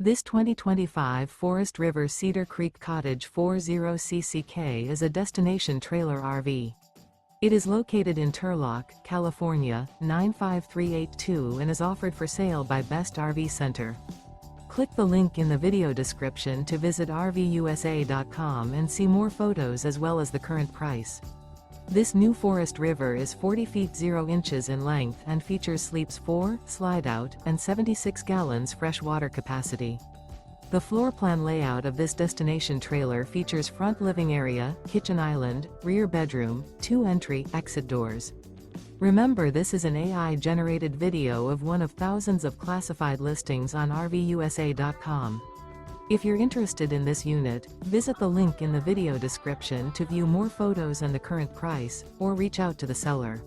This 2025 Forest River Cedar Creek Cottage 40CCK is a destination trailer RV. It is located in Turlock, California, 95382 and is offered for sale by Best RV Center. Click the link in the video description to visit RVUSA.com and see more photos as well as the current price. This new Forest River is 40 feet 0 inches in length and features sleeps 4, Slideout, and 76 gallons fresh water capacity. The floor plan layout of this destination trailer features front living area, kitchen island, rear bedroom, 2 entry/exit doors. Remember, this is an AI-generated video of one of thousands of classified listings on RVUSA.com. If you're interested in this unit, visit the link in the video description to view more photos and the current price, or reach out to the seller.